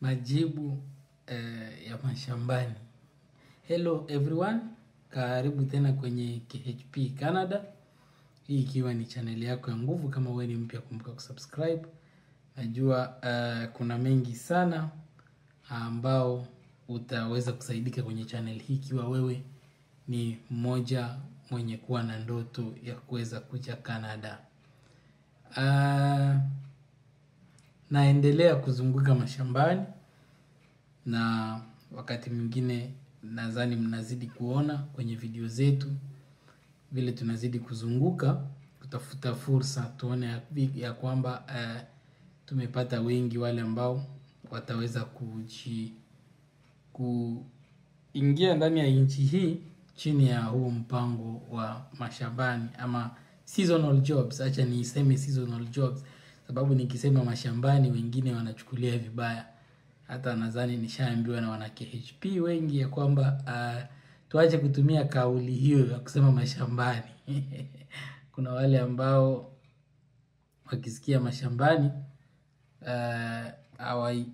Majibu ya mashambani. Hello everyone, karibu tena kwenye KHP Canada. Hii ikiwa ni channel yako ya nguvu. Kama wewe ni mpya, kumbuka kusubscribe. Najua kuna mengi sana ambao utaweza kusaidika kwenye channel hii ikiwa wewe ni mmoja mwenye kuwa na ndoto ya kuweza kuja Canada. Naendelea kuzunguka mashambani, na wakati mwingine nadhani mnazidi kuona kwenye video zetu vile tunazidi kuzunguka kutafuta fursa, tuone ya kwamba tumepata wengi wale ambao wataweza kuingia ndani ya nchi hii chini ya huu mpango wa mashambani ama seasonal jobs. Acha niseme seasonal jobs, sababu nikisema mashambani wengine wanachukulia vibaya. Hata nadhani nishaambiwa na wana KHP wengi ya kwamba tuache kutumia kauli hiyo ya kusema mashambani. Kuna wale ambao wakisikia mashambani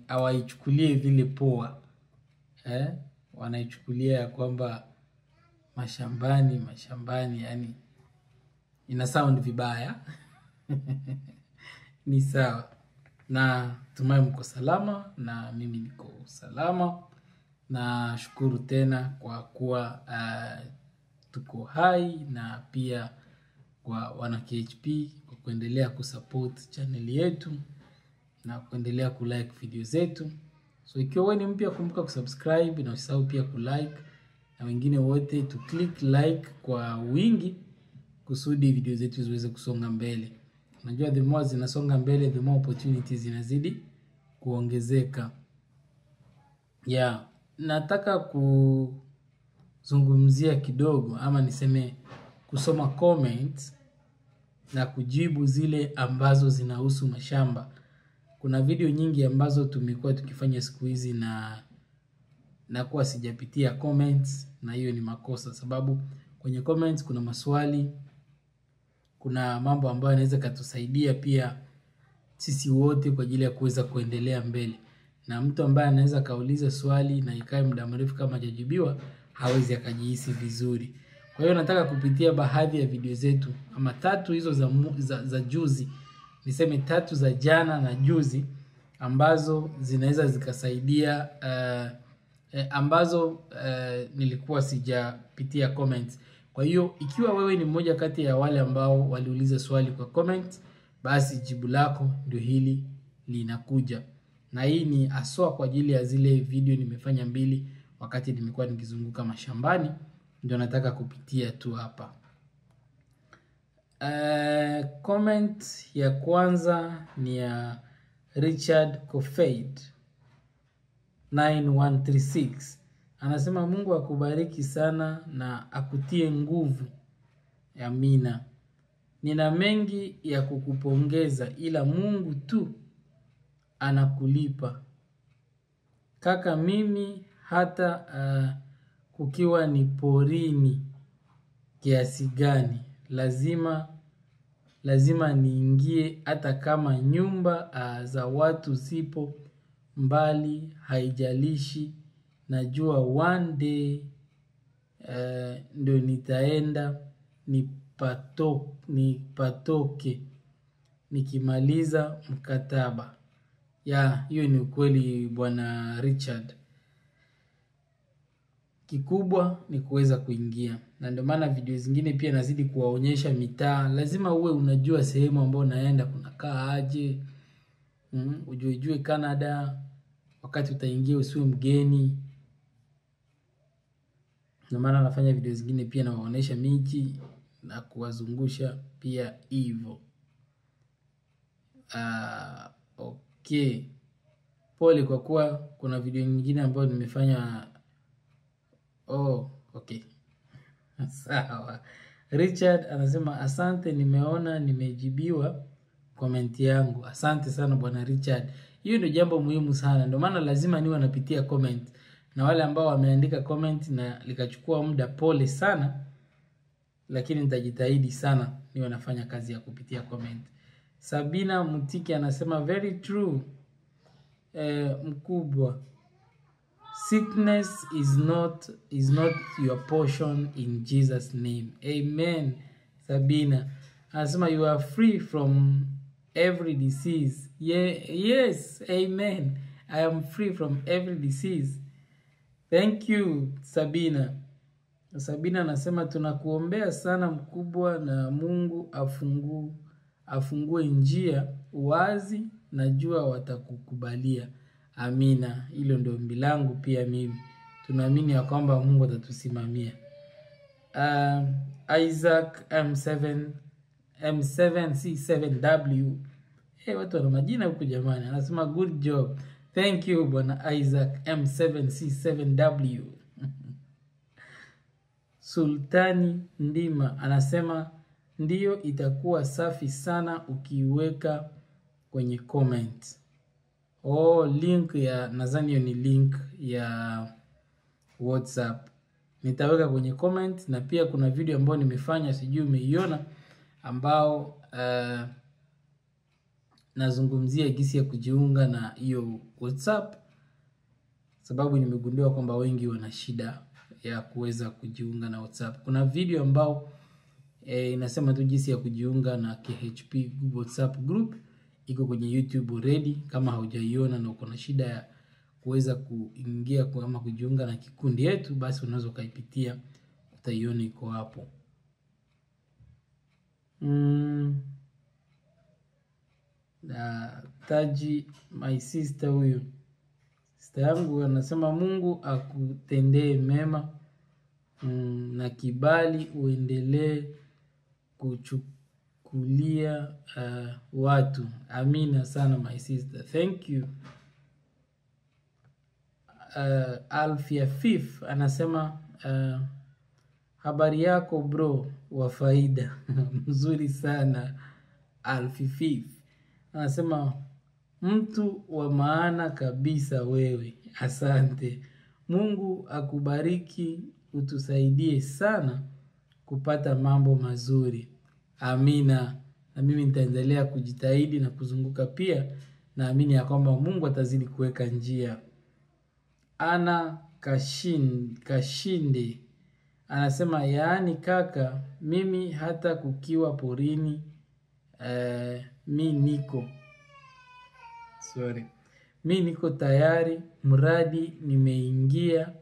hawaichukulie vile poa. Wanaichukulia ya kwamba mashambani yani ina sound vibaya. Ni sawa. Na tumai mko salama na mimi niko salama. Na shukuru tena kwa kuwa tuko hai, na pia kwa wana KHP kwa kuendelea kusupport channel yetu na kuendelea kulike video zetu. So ikiwa wewe ni mpya, kumbuka kusubscribe na usisahau pia kulike, na wengine wote tu click like kwa wingi kusudi video zetu ziweze kusonga mbele. Unajua the more zinasonga mbele, the more opportunities zinazidi kuongezeka. Nataka kuzungumzia kidogo ama niseme kusoma comments na kujibu zile ambazo zinahusu mashamba. Kuna video nyingi ambazo tumekuwa tukifanya siku hizi na kuwa sijapitia comments, na hiyo ni makosa, sababu kwenye comments kuna maswali, kuna mambo ambayo yanaweza katusaidia pia sisi wote kwa ajili ya kuweza kuendelea mbele. Na mtu ambaye anaweza kauliza swali na ikae muda mrefu kama hajajibiwa, hawezi akajihisi vizuri. Kwa hiyo nataka kupitia baadhi ya video zetu ama tatu hizo za juzi, niseme tatu za jana na juzi, ambazo zinaweza zikasaidia ambazo nilikuwa sijapitia comments. Kwa hiyo ikiwa wewe ni mmoja kati ya wale ambao waliuliza swali kwa comments, basi jibu lako ndio hili linakuja. Na hii ni haswa kwa ajili ya zile video nimefanya mbili wakati nimekuwa nikizunguka mashambani, ndio nataka kupitia tu hapa. Comment ya kwanza ni ya Richard Kofeid 9136. Anasema Mungu akubariki sana na akutie nguvu. Amina. Nina mengi ya kukupongeza, ila Mungu tu anakulipa. Kaka, mimi hata kukiwa ni porini kiasi gani, lazima niingie, hata kama nyumba za watu zipo mbali, haijalishi. Najua one day ndio nitaenda nipatoke nikimaliza mkataba. Hiyo ni ukweli bwana Richard. Kikubwa ni kuweza kuingia, na ndio maana video zingine pia nazidi kuwaonyesha mitaa. Lazima uwe unajua sehemu ambayo unaenda kunakaa aje. Ujue Canada, wakati utaingia usiwe mgeni. Ndio maana nafanya video zingine pia na waonesha miji na kuwazungusha pia hivyo. Okay. Pole kwa kuwa kuna video nyingine ambayo nimefanya. Okay. Sawa. Richard anasema asante, nimeona nimejibiwa comment yangu. Asante sana bwana Richard. Hiyo ndio jambo muhimu sana. Ndio maana lazima niwe napitia comment. Na wale ambao wameandika comment na likachukua muda, pole sana, lakini nitajitahidi sana niwe nafanya kazi ya kupitia comment. Sabina Mutiki anasema very true. mkubwa, sickness is not your portion in Jesus name. Amen. Sabina anasema you are free from every disease. Yes, amen. I am free from every disease. Thank you Sabina. Sabina anasema tunakuombea sana mkubwa, na Mungu afungue njia wazi, najua watakukubalia. Amina. Hilo ndio ombi langu pia mimi. Tunaamini ya kwamba Mungu atatusimamia. Isaac M7C7W. Watu wana majina huku jamani. Anasema good job. Thank you bwana Isaac M7C7W. Sultani Ndima anasema ndiyo, itakuwa safi sana ukiweka kwenye comment. Link ya nadhani ni link ya WhatsApp. Nitaweka kwenye comment, na pia kuna video ambayo nimefanya, sijui umeiona, ambao nazungumzia jinsi ya kujiunga na hiyo WhatsApp, sababu nimegundua kwamba wengi wana shida ya kuweza kujiunga na WhatsApp. Kuna video ambao inasema tu jinsi ya kujiunga na KHP WhatsApp group, iko kwenye YouTube already. Kama haujaiona na uko na shida ya kuweza kuingia ama kujiunga na kikundi yetu, basi unaweza kaipitia, utaiona iko hapo. Taji my sister, huyu sister yangu anasema Mungu akutendee mema, na kibali uendelee kuchukulia watu. Amina sana my sister. Thank you. Alfia Fifth anasema habari yako bro wa faida. Mzuri sana Alfia Fifth. Anasema mtu wa maana kabisa wewe. Asante. Mungu akubariki, utusaidie sana kupata mambo mazuri. Amina. Na mimi nitaendelea kujitahidi na kuzunguka pia, naamini ya kwamba Mungu atazidi kuweka njia. Ana Kashinde anasema yaani kaka, mimi hata kukiwa porini mi niko tayari, mradi nimeingia,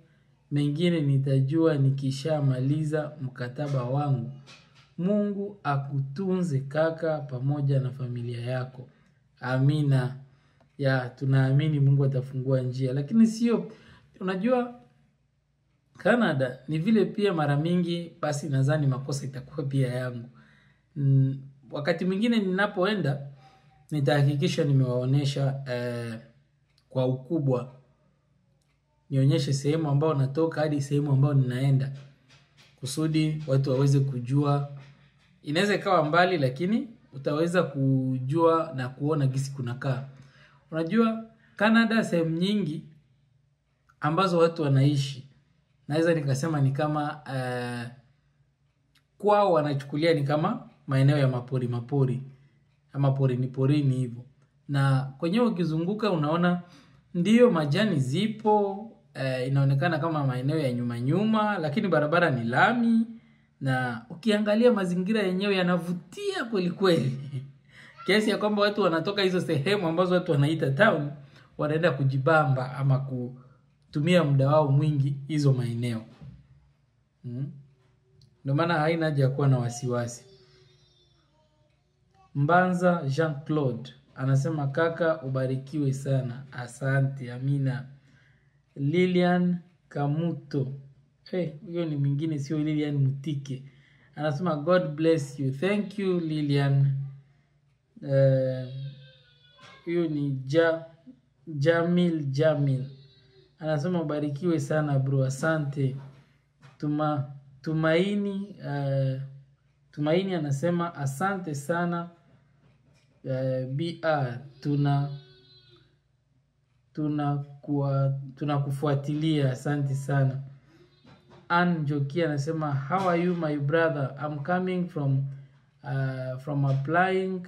mengine nitajua nikishamaliza mkataba wangu. Mungu akutunze kaka, pamoja na familia yako. Amina. Tunaamini Mungu atafungua njia, lakini sio, unajua Canada ni vile pia mara mingi, basi nadhani makosa itakuwa pia yangu. Wakati mwingine ninapoenda, nitahakikisha nimewaonesha kwa ukubwa, nionyeshe sehemu ambao natoka hadi sehemu ambao ninaenda, kusudi watu waweze kujua. Inaweza ikawa mbali, lakini utaweza kujua na kuona gisi kunakaa. Unajua Canada sehemu nyingi ambazo watu wanaishi, naweza nikasema ni kama kwao wanachukulia ni kama maeneo ya mapori ama porini hivyo. Na kwenyewe ukizunguka unaona ndiyo majani zipo, inaonekana kama maeneo ya nyuma, lakini barabara ni lami, na ukiangalia mazingira yenyewe yanavutia kweli kweli. Kiasi ya kwamba watu wanatoka hizo sehemu ambazo watu wanaita town, wanaenda kujibamba ama kutumia muda wao mwingi hizo maeneo. Ndio maana haina haja ya kuwa na wasiwasi. Mbanza Jean-Claude anasema kaka ubarikiwe sana. Asante. Amina. Lilian Kamuto, huyo ni mwingine, sio Lilian Mutike. Anasema God bless you. Thank you Lilian. Huyo ni Jamil. Anasema ubarikiwe sana bro. Asante. Tumaini anasema asante sana BR, tunakufuatilia. Asante sana. Anjoki anasema how are you my brother, I'm coming from applying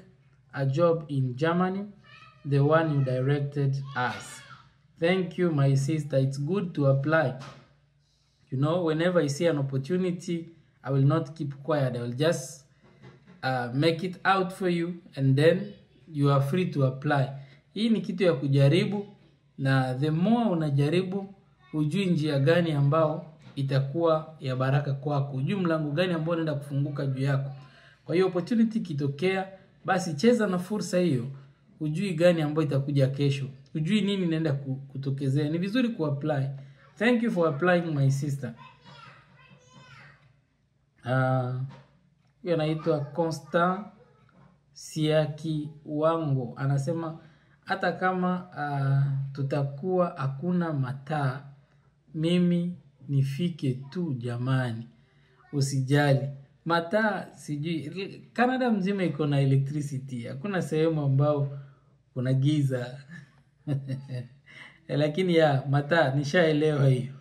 a job in Germany. the one you directed us. Thank you, my sister. It's good to apply. You know, whenever I see an opportunity, I will not keep quiet. I will just make it out for you, and then you are free to apply. Hii ni kitu ya kujaribu, na the more unajaribu, hujui njia gani ambao itakuwa ya baraka kwako, hujui mlango gani ambao unaenda kufunguka juu yako. Kwa hiyo opportunity kitokea, basi cheza na fursa hiyo. Hujui gani ambao itakuja kesho, hujui nini inaenda kutokezea. Ni vizuri kuapply. Thank you for applying, my sister. Huyo anaitwa Constant Siaki Wango, anasema hata kama tutakuwa hakuna mataa, mimi nifike tu jamani, usijali. Mataa sijui, Canada mzima iko na electricity, hakuna sehemu ambao kuna giza. Lakini ya mataa nishaelewa hiyo.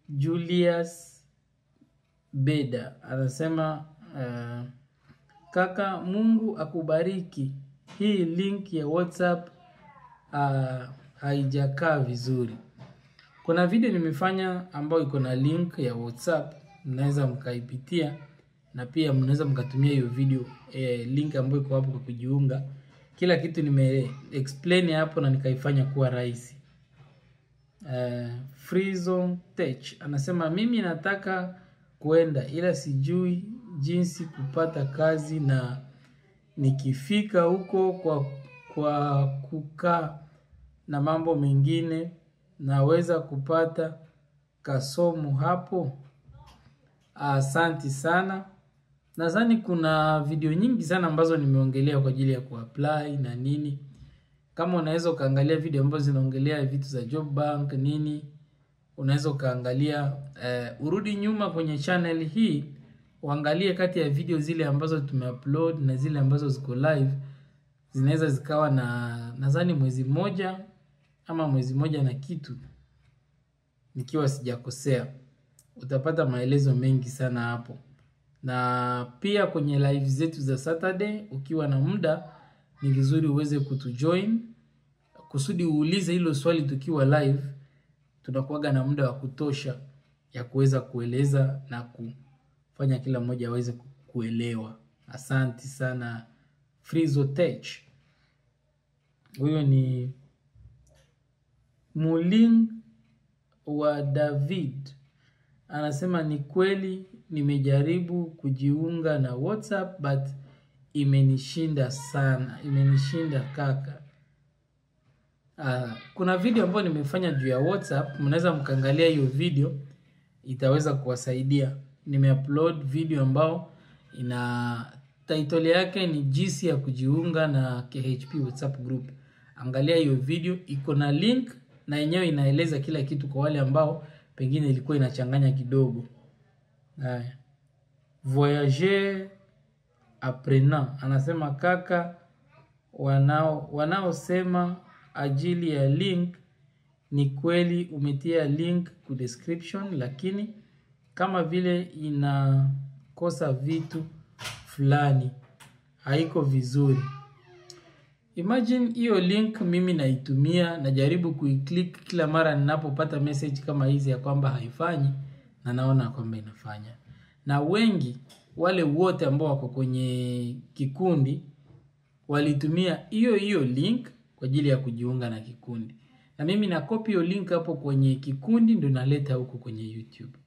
Julius Beda anasema kaka, Mungu akubariki. Hii link ya WhatsApp haijakaa vizuri. Kuna video nimefanya ambayo iko na link ya WhatsApp, mnaweza mkaipitia, na pia mnaweza mkatumia hiyo video link ambayo iko hapo kwa kujiunga. Kila kitu nime explain hapo na nikaifanya kuwa rahisi. Freezone Tech anasema mimi nataka kuenda ila sijui jinsi kupata kazi, na nikifika huko kwa kukaa na mambo mengine naweza kupata kasomo hapo. Asante sana. Nadhani kuna video nyingi sana ambazo nimeongelea kwa ajili ya kuapply na nini. Kama unaweza kaangalia video ambazo zinaongelea vitu za job bank nini, unaweza kaangalia urudi nyuma kwenye channel hii, uangalie kati ya video zile ambazo tumeupload na zile ambazo ziko live, zinaweza zikawa na nadhani mwezi mmoja ama mwezi mmoja na kitu, nikiwa sijakosea. Utapata maelezo mengi sana hapo. Na pia kwenye live zetu za Saturday, ukiwa na muda ni vizuri uweze kutujoin, kusudi uulize hilo swali tukiwa live. Tunakuwaga na muda wa kutosha ya kuweza kueleza na kufanya kila mmoja aweze kuelewa. Asante sana Frizotech. Huyo ni Muling wa David. Anasema ni kweli nimejaribu kujiunga na WhatsApp but imenishinda sana. Imenishinda kaka. Kuna video ambayo nimefanya juu ya WhatsApp, mnaweza mkaangalia hiyo video, itaweza kuwasaidia. Nimeupload video ambao ina title yake ni jinsi ya kujiunga na KHP WhatsApp group. Angalia hiyo video, iko na link na yenyewe inaeleza kila kitu kwa wale ambao pengine ilikuwa inachanganya kidogo. Voyager apprenant anasema kaka, wanaosema ajili ya link, ni kweli umetia link ku description, lakini kama vile inakosa vitu fulani, haiko vizuri. Imagine hiyo link mimi naitumia, najaribu kuiclick kila mara ninapopata message kama hizi ya kwamba haifanyi, na naona kwamba inafanya. Na wengi wale wote ambao wako kwenye kikundi walitumia hiyo link kwa ajili ya kujiunga na kikundi. Na mimi na copy hiyo link hapo kwenye kikundi ndio naleta huko kwenye YouTube.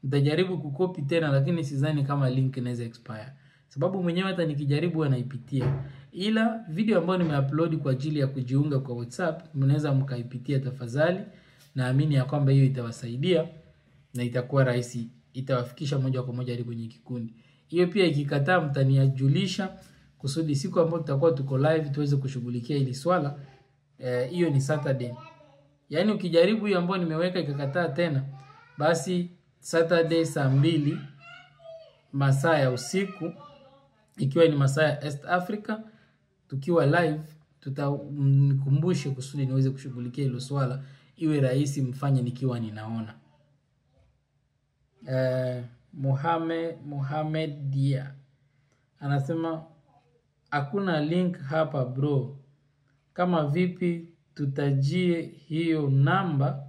Nitajaribu kukopi tena, lakini sidhani kama link inaweza expire. Sababu mwenyewe hata nikijaribu anaipitia. Ila video ambayo nimeupload kwa ajili ya kujiunga kwa WhatsApp, mnaweza mkaipitia tafadhali. Naamini ya kwamba hiyo itawasaidia na itakuwa rahisi, itawafikisha moja kwa moja hadi kwenye kikundi. Hiyo pia ikikataa mtaniajulisha, kusudi siku ambayo tutakuwa tuko live tuweze kushughulikia hili swala. Hiyo ni Saturday. Yaani ukijaribu hiyo ambayo nimeweka ikakataa tena, basi Saturday saa 2 masaa ya usiku, ikiwa ni masaa ya East Africa, tukiwa live tutamkumbushe kusudi niweze kushughulikia hilo swala, iwe rahisi mfanye nikiwa ninaona. Mohamed Dia anasema hakuna link hapa bro, Kama vipi? Tutajie hiyo namba.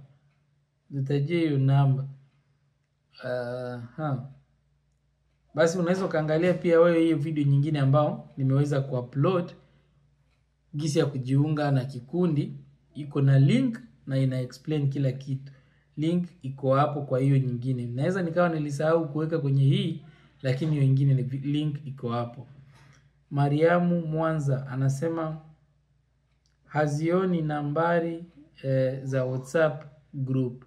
Basi unaweza kaangalia pia wewe hiyo video nyingine ambao nimeweza kuupload, jinsi ya kujiunga na kikundi. Iko na link na ina explain kila kitu. Link iko hapo kwa hiyo nyingine. Naweza nikawa nilisahau kuweka kwenye hii, lakini hiyo nyingine ni link iko hapo. Mariamu Mwanza anasema hazioni nambari za WhatsApp group.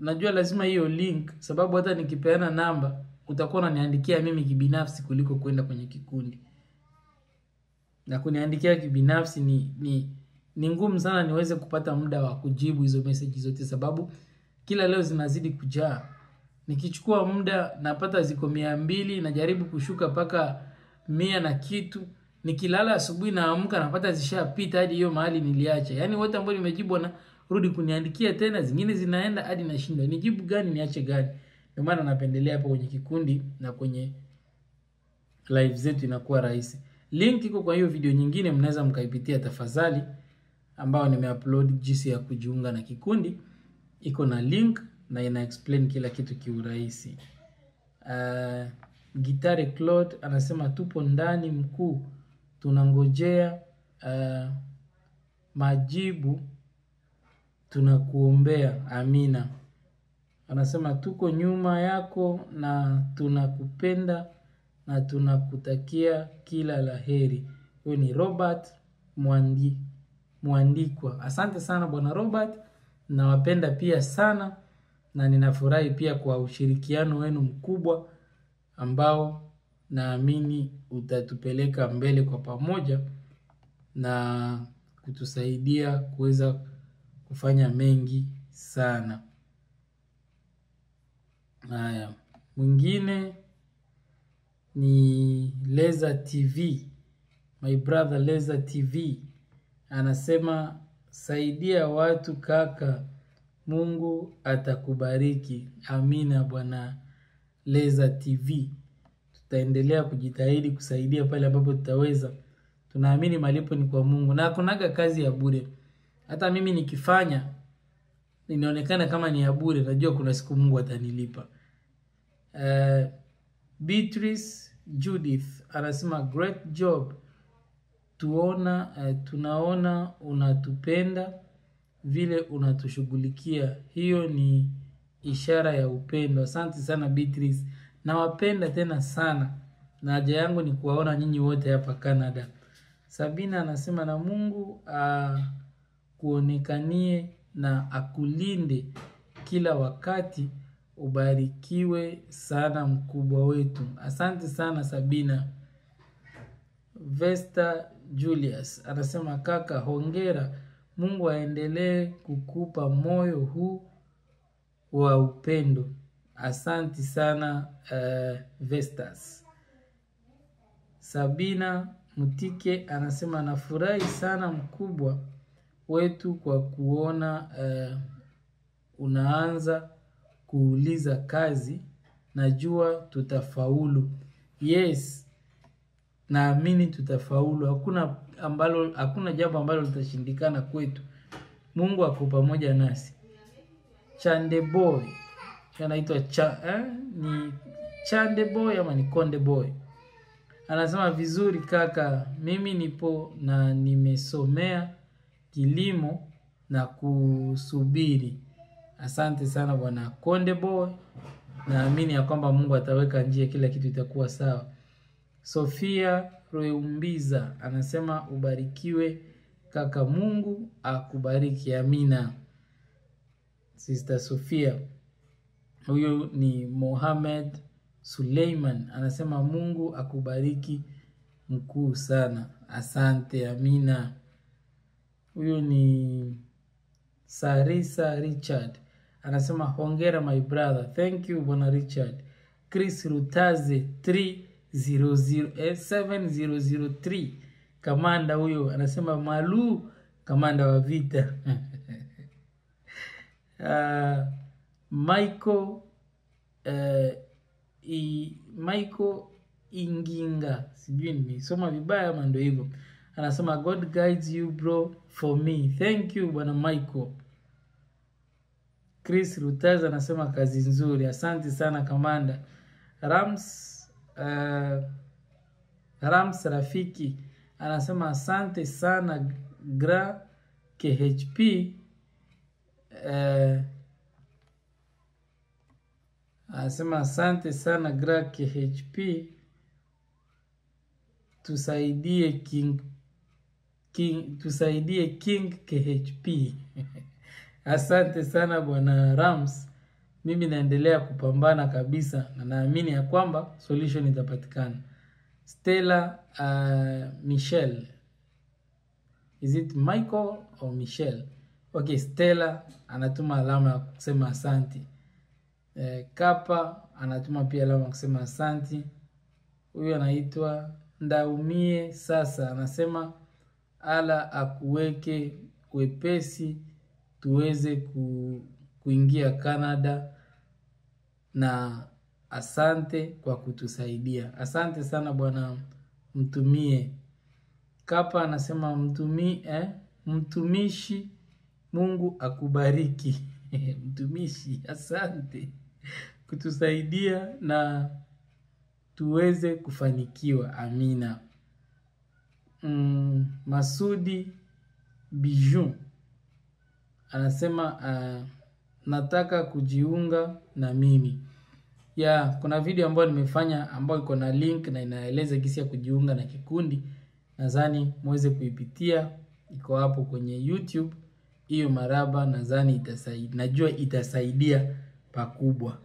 Najua lazima hiyo link, sababu hata nikipeana namba utakuwa unaniandikia mimi kibinafsi kuliko kwenda kwenye kikundi. Na kuniandikia kibinafsi ni ngumu sana niweze kupata muda wa kujibu hizo message zote, sababu kila leo zinazidi kujaa. Nikichukua muda napata ziko 200, najaribu kushuka paka 100 na kitu. Nikilala asubuhi naamka napata zishapita hadi hiyo mahali niliacha. Yaani wote ambao nimejibu na rudi kuniandikia tena, zingine zinaenda hadi nashindwa nijibu gani niache gani. Ndio maana napendelea hapo kwenye kikundi na kwenye live zetu inakuwa rahisi. Link iko kwa hiyo video nyingine, mnaweza mkaipitia tafadhali, ambao nimeupload jinsi ya kujiunga na kikundi. Iko na link na ina explain kila kitu kiurahisi. Gitare Claude anasema tupo ndani mkuu, tunangojea majibu, tunakuombea. Amina. Anasema tuko nyuma yako na tunakupenda na tunakutakia kila laheri. Huyo ni Robert Mwandikwa. Asante sana bwana Robert, nawapenda pia sana na ninafurahi pia kwa ushirikiano wenu mkubwa ambao naamini utatupeleka mbele kwa pamoja na kutusaidia kuweza kufanya mengi sana. Haya, mwingine ni Leza TV. My brother Leza TV anasema saidia watu kaka, Mungu atakubariki. Amina bwana Leza TV. Tutaendelea kujitahidi kusaidia pale ambapo tutaweza. Tunaamini malipo ni kwa Mungu na hakunaga kazi ya bure. Hata mimi nikifanya inaonekana kama ni ya bure, najua kuna siku Mungu atanilipa. Beatrice Judith anasema great job. Tunaona unatupenda vile unatushughulikia. Hiyo ni ishara ya upendo. Asante sana Beatrice. Nawapenda tena sana. Na haja yangu ni kuwaona nyinyi wote hapa Canada. Sabina anasema na Mungu kuonekanie na akulinde kila wakati. Ubarikiwe sana mkubwa wetu. Asante sana Sabina. Vesta Julius anasema kaka hongera, Mungu aendelee kukupa moyo huu wa upendo. Asante sana Vestas. Sabina Mutike anasema nafurahi sana mkubwa wetu kwa kuona unaanza kuuliza kazi, najua tutafaulu. Yes, naamini tutafaulu. Hakuna jambo ambalo litashindikana kwetu. Mungu ako pamoja nasi. Chande Boy. Anaitwa ni Chande Boy ama ni Konde Boy. Anasema vizuri kaka, mimi nipo na nimesomea kilimo na kusubiri. Asante sana bwana Konde Boy. Naamini ya kwamba Mungu ataweka njia, kila kitu itakuwa sawa. Sofia Reumbiza anasema ubarikiwe kaka, Mungu akubariki. Amina. Sister Sofia. Huyo ni Mohamed Suleiman anasema Mungu akubariki mkuu sana. Asante. Amina. Huyo ni Sarisa Richard anasema hongera my brother. Thank you bwana Richard. Chris Rutaze 703 kamanda huyo anasema Malu kamanda wa vita. Michael Inginga, sijui nimesoma vibaya ama ndio hivyo, anasema God guides you bro for me. Thank you bwana Michael. Chris Rutaz anasema kazi nzuri. Asante sana kamanda. Rams Rafiki anasema asante sana gra KHP. Anasema asante sana gra KHP. Tusaidie King KHP. Asante sana bwana Rams. Mimi naendelea kupambana kabisa na naamini ya kwamba solution itapatikana. Stella Michelle. Is it Michael or Michelle? Okay, Stella anatuma alama ya kusema asante. Kapa anatuma pia alama ya kusema asante. Huyu anaitwa Ndaumie sasa anasema ala akuweke wepesi tuweze kuingia Canada na asante kwa kutusaidia. Asante sana bwana Mtumie. Kapa anasema mtumishi Mungu akubariki. Mtumishi asante kutusaidia na tuweze kufanikiwa. Amina. Masudi Bijou anasema nataka kujiunga na mimi. Kuna video ambayo nimefanya ambayo iko na link na inaeleza jinsi ya kujiunga na kikundi. Nadhani muweze kuipitia, iko hapo kwenye YouTube. Hiyo maraba nadhani najua itasaidia pakubwa.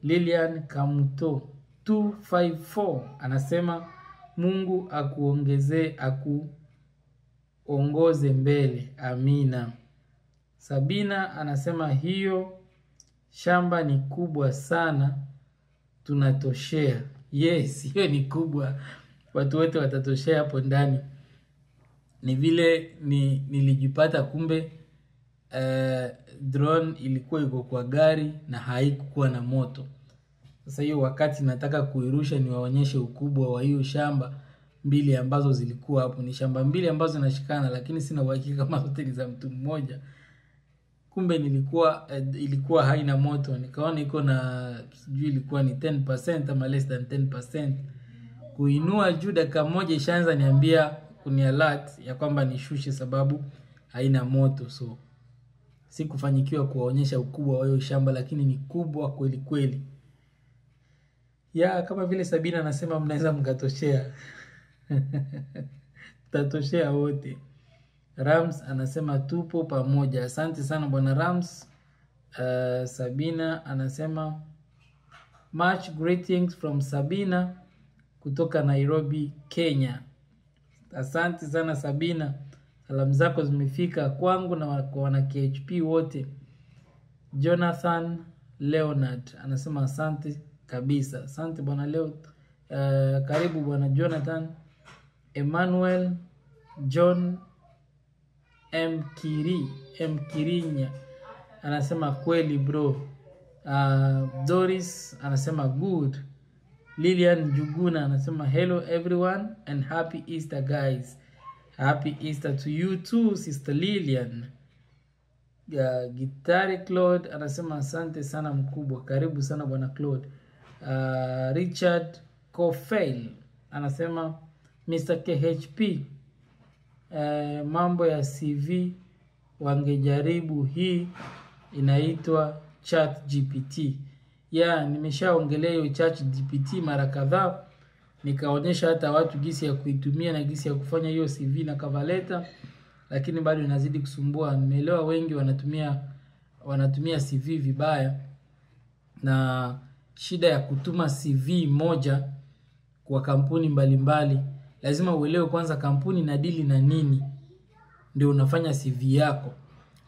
Lilian Kamuto 254 anasema Mungu akuongezee akuongoze mbele. Amina. Sabina anasema hiyo shamba ni kubwa sana, tunatoshea. Yes, hiyo ni kubwa. Watu wote watatoshea hapo ndani. Ni vile nilijipata kumbe drone ilikuwa iko kwa gari na haikuwa na moto. Sasa hiyo wakati nataka kuirusha niwaonyeshe ukubwa wa hiyo shamba mbili ambazo zilikuwa hapo. Ni shamba mbili ambazo zinashikana lakini sina uhakika kama zote ni za mtu mmoja. Kumbe ilikuwa haina moto. Nikaona iko na sijui ilikuwa ni 10% ama less than 10%. Kuinua juu dakika moja ishaanza niambia kuni alert ya kwamba nishushe sababu haina moto. So sikufanikiwa kuwaonyesha ukubwa wa hiyo shamba lakini ni kubwa kweli kweli. Kama vile Sabina anasema mnaweza mkatoshea. Tatoshea wote. Rams anasema tupo pamoja. Asante sana bwana Rams. Sabina anasema much greetings from Sabina kutoka Nairobi, Kenya. Asante sana Sabina. Salamu zako zimefika kwangu na kwa wana KHP wote. Jonathan Leonard anasema asante kabisa. Asante bwana Leo. Karibu bwana Jonathan. Emmanuel John Mkirinya anasema kweli bro. Doris anasema good. Lilian Juguna anasema hello everyone and happy Easter guys. Happy Easter to you too sister Lilian. Gitari Claude anasema asante sana mkubwa. Karibu sana bwana Claude. Richard Kofel anasema Mr. KHP, mambo ya CV wangejaribu, hii inaitwa ChatGPT. Nimeshaongelea hiyo ChatGPT mara kadhaa, nikaonyesha hata watu jinsi ya kuitumia na jinsi ya kufanya hiyo CV na cover letter, lakini bado inazidi kusumbua. Nimeelewa wengi wanatumia CV vibaya, na shida ya kutuma CV moja kwa kampuni mbalimbali, lazima uelewe kwanza kampuni na dili na nini ndio unafanya CV yako.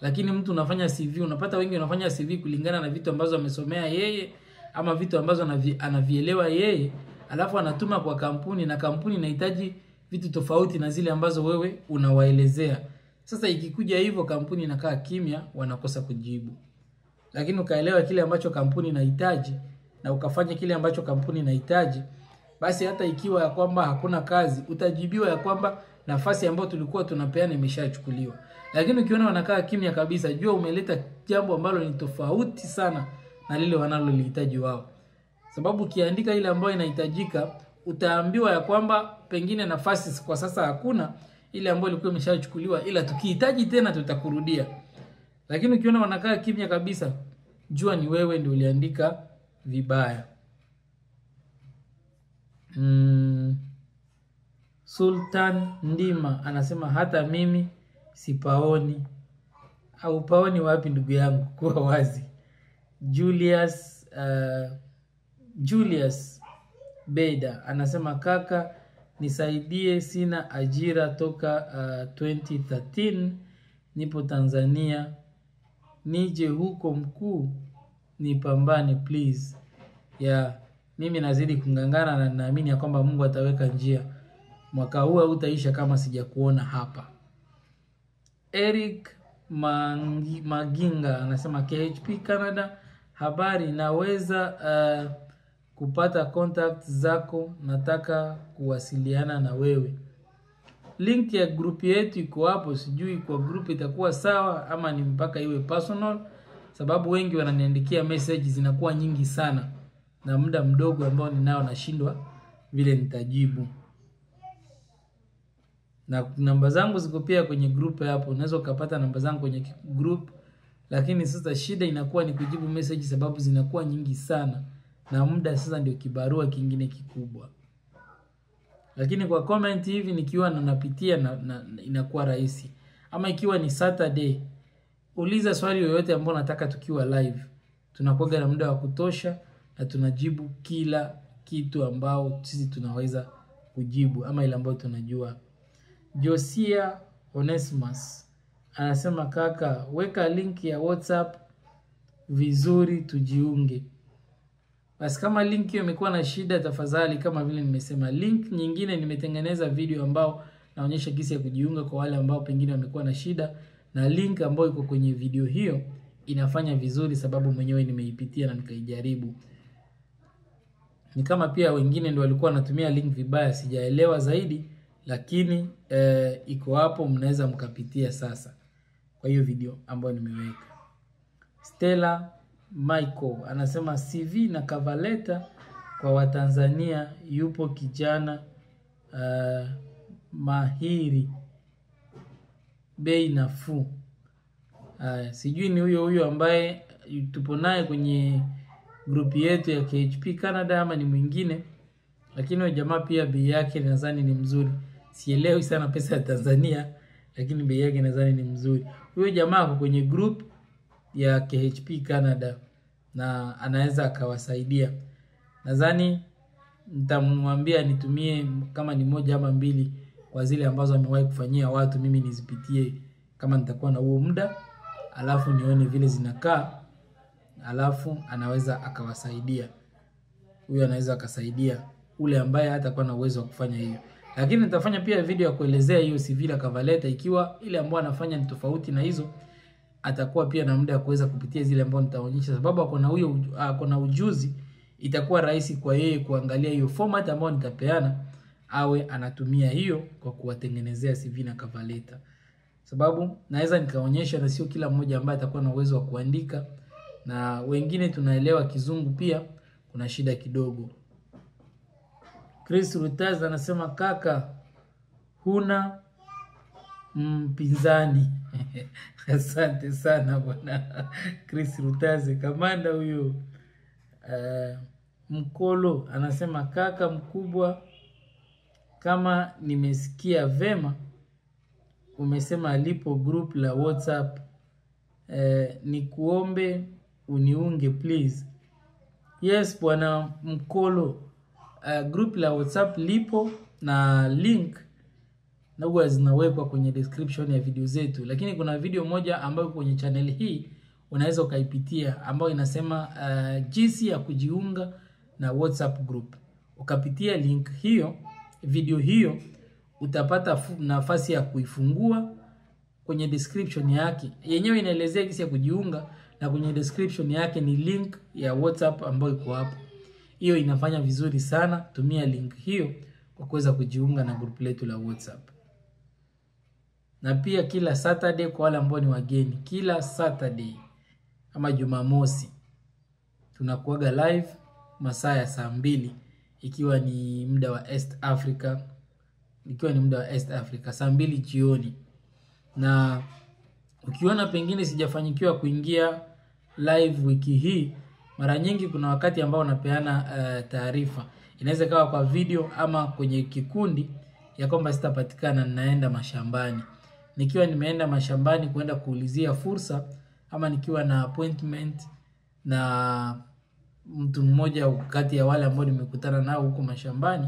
Lakini mtu unafanya CV, unapata wengi unafanya CV kulingana na vitu ambazo amesomea yeye ama vitu ambazo anavielewa yeye, alafu anatuma kwa kampuni na kampuni inahitaji vitu tofauti na zile ambazo wewe unawaelezea. Sasa ikikuja hivyo kampuni inakaa kimya, wanakosa kujibu. Lakini ukaelewa kile ambacho kampuni inahitaji na ukafanya kile ambacho kampuni inahitaji, basi hata ikiwa ya kwamba hakuna kazi, utajibiwa ya kwamba nafasi ambayo tulikuwa tunapeana imeshachukuliwa. Lakini ukiona wanakaa kimya kabisa, jua umeleta jambo ambalo ni tofauti sana na lile wanalolihitaji wao. Sababu ukiandika ile ambayo inahitajika, utaambiwa ya kwamba pengine nafasi kwa sasa hakuna, ile ambayo ilikuwa imeshachukuliwa, ila tukihitaji tena tutakurudia. Lakini ukiona wanakaa kimya kabisa, jua ni wewe ndio uliandika vibaya. Sultan Ndima anasema hata mimi sipaoni. Au paoni wapi ndugu yangu, kuwa wazi. Julius Beda anasema kaka nisaidie, sina ajira toka 2013, nipo Tanzania, nije huko mkuu nipambane please. Mimi nazidi kungangana na naamini ya kwamba Mungu ataweka njia. Mwaka huu hautaisha kama sijakuona hapa. Eric Maginga anasema KHP Canada, habari, naweza kupata contact zako, nataka kuwasiliana na wewe. Link ya group yetu iko hapo, sijui kwa group itakuwa sawa ama ni mpaka iwe personal, sababu wengi wananiandikia message zinakuwa nyingi sana na muda mdogo ambao ninao nashindwa vile nitajibu. Na namba zangu ziko pia kwenye group hapo, unaweza ukapata namba zangu kwenye group, lakini sasa shida inakuwa ni kujibu message sababu zinakuwa nyingi sana na muda sasa ndio kibarua kingine kikubwa. Lakini kwa comment hivi nikiwa napitia na inakuwa rahisi. Ama ikiwa ni Saturday, uliza swali yoyote ambalo nataka tukiwa live. Tunakuwa na muda wa kutosha na tunajibu kila kitu ambao sisi tunaweza kujibu ama ile ambayo tunajua. Josia Onesimus anasema kaka, weka link ya WhatsApp vizuri tujiunge. Basi kama link hiyo imekuwa na shida, tafadhali kama vile nimesema, link nyingine nimetengeneza video ambao naonyesha jinsi ya kujiunga kwa wale ambao pengine wamekuwa na shida, na link ambayo iko kwenye video hiyo inafanya vizuri sababu mwenyewe nimeipitia na nikaijaribu. Ni kama pia wengine ndio walikuwa wanatumia link vibaya, sijaelewa zaidi, lakini iko hapo, mnaweza mkapitia sasa kwa hiyo video ambayo nimeweka. Stella Michael anasema CV na cover letter kwa Watanzania, yupo kijana mahiri, bei nafuu. Sijui ni huyo ambaye tupo naye kwenye group yetu ya KHP Canada ama ni mwingine, lakini huyo jamaa pia bei yake nadhani ni mzuri. Sielewi sana pesa ya Tanzania, lakini bei yake nadhani ni mzuri. Huyo jamaa ako kwenye group ya KHP Canada na anaweza akawasaidia. Nadhani nitamwambia nitumie kama ni moja ama mbili kwa zile ambazo amewahi kufanyia watu, mimi nizipitie kama nitakuwa na huo muda, alafu nione vile zinakaa, alafu anaweza akawasaidia. Huyo anaweza akasaidia ule ambaye hatakuwa na uwezo wa kufanya hiyo. Lakini nitafanya pia video ya kuelezea hiyo CV na cover letter, ikiwa ile ambayo anafanya ni tofauti na hizo, atakuwa pia na muda wa kuweza kupitia zile ambazo nitaonyesha, sababu akona ujuzi, itakuwa rahisi kwa yeye kuangalia hiyo format ambayo nitapeana, awe anatumia hiyo kwa kuwatengenezea CV na cover letter. Sababu naweza nikaonyesha na sio kila mmoja ambaye atakuwa na uwezo wa kuandika, na wengine tunaelewa kizungu pia kuna shida kidogo. Chris Rutaz anasema kaka, huna mpinzani. Asante sana bwana Chris Rutaz, kamanda huyo. Mkolo anasema kaka mkubwa, kama nimesikia vema umesema alipo group la WhatsApp, ni kuombe uniunge please. Yes bwana Mkolo, group la WhatsApp lipo na link na huwa zinawekwa kwenye description ya video zetu, lakini kuna video moja ambayo kwenye channel hii unaweza ukaipitia ambayo inasema jinsi ya kujiunga na WhatsApp group. Ukapitia link hiyo, video hiyo, utapata nafasi ya kuifungua. Kwenye description yake yenyewe inaelezea jinsi ya kujiunga, na kwenye description yake ni link ya WhatsApp ambayo iko hapo. Hiyo inafanya vizuri sana, tumia link hiyo kwa kuweza kujiunga na group letu la WhatsApp. Na pia kila Saturday kwa wale ambao ni wageni, kila Saturday ama Jumamosi tunakuaga live masaa ya saa 2 ikiwa ni muda wa East Africa, saa 2 jioni. Na ukiona pengine sijafanyikiwa kuingia live wiki hii, mara nyingi kuna wakati ambao napeana taarifa. Inaweza kawa kwa video ama kwenye kikundi ya kwamba sitapatikana, naenda mashambani. Nikiwa nimeenda mashambani kuenda kuulizia fursa, ama nikiwa na appointment na mtu mmoja kati ya wale ambao nimekutana nao huko mashambani,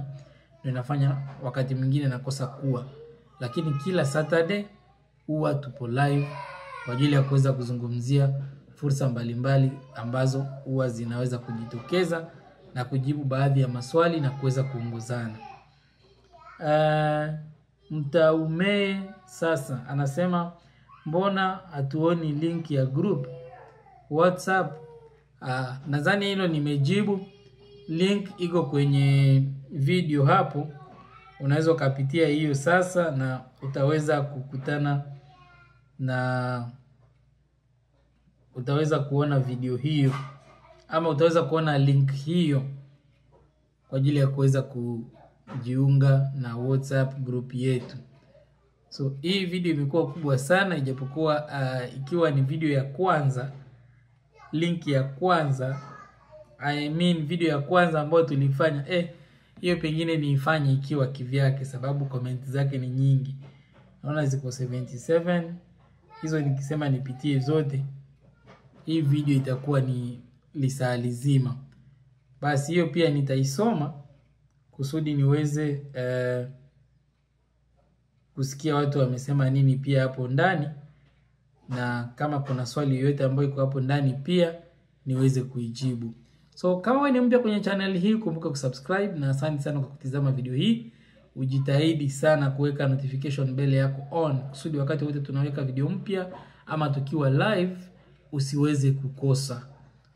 ndio nafanya wakati mwingine nakosa kuwa. Lakini kila Saturday huwa tupo live kwa ajili ya kuweza kuzungumzia fursa mbalimbali ambazo huwa zinaweza kujitokeza na kujibu baadhi ya maswali na kuweza kuongozana. Mtaume sasa anasema mbona hatuoni link ya group WhatsApp? Nadhani hilo nimejibu. Link iko kwenye video hapo, unaweza kupitia hiyo sasa na utaweza kukutana na utaweza kuona video hiyo, ama utaweza kuona link hiyo kwa ajili ya kuweza kujiunga na WhatsApp group yetu. So hii video imekuwa kubwa sana, ijapokuwa ikiwa ni video ya kwanza, link ya kwanza, video ya kwanza ambayo tulifanya, hiyo pengine niifanye ikiwa kivyake, sababu comment zake ni nyingi. Naona ziko 77. Hizo nikisema nipitie zote, hii video itakuwa ni lisaa lizima. Basi hiyo pia nitaisoma kusudi niweze kusikia watu wamesema nini pia hapo ndani, na kama kuna swali yoyote ambayo iko hapo ndani pia niweze kuijibu. So kama wewe ni mpya kwenye channel hii, kumbuka kusubscribe, na asante sana kwa kutizama video hii. Ujitahidi sana kuweka notification bell yako on kusudi wakati wote tunaweka video mpya ama tukiwa live usiweze kukosa.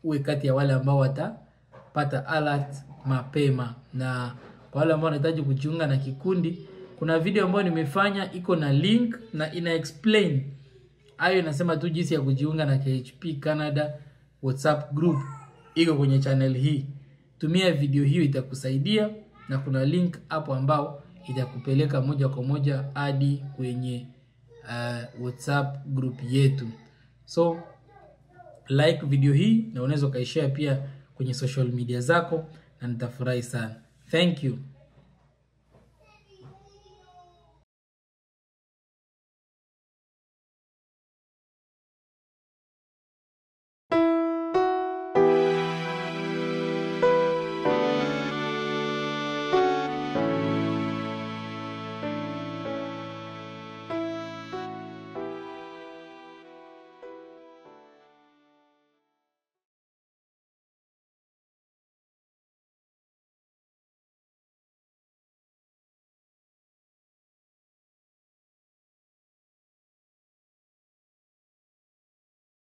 Uwe kati ya wale ambao watapata alert mapema. Na kwa wale ambao wanahitaji kujiunga na kikundi, kuna video ambayo nimefanya iko na link na ina explain. Hayo inasema tu jinsi ya kujiunga na KHP Canada WhatsApp group, iko kwenye channel hii. Tumia video hiyo, itakusaidia, na kuna link hapo ambao itakupeleka moja kwa moja hadi kwenye WhatsApp group yetu. So like video hii, na unaweza kaishare pia kwenye social media zako, na nitafurahi sana. Thank you.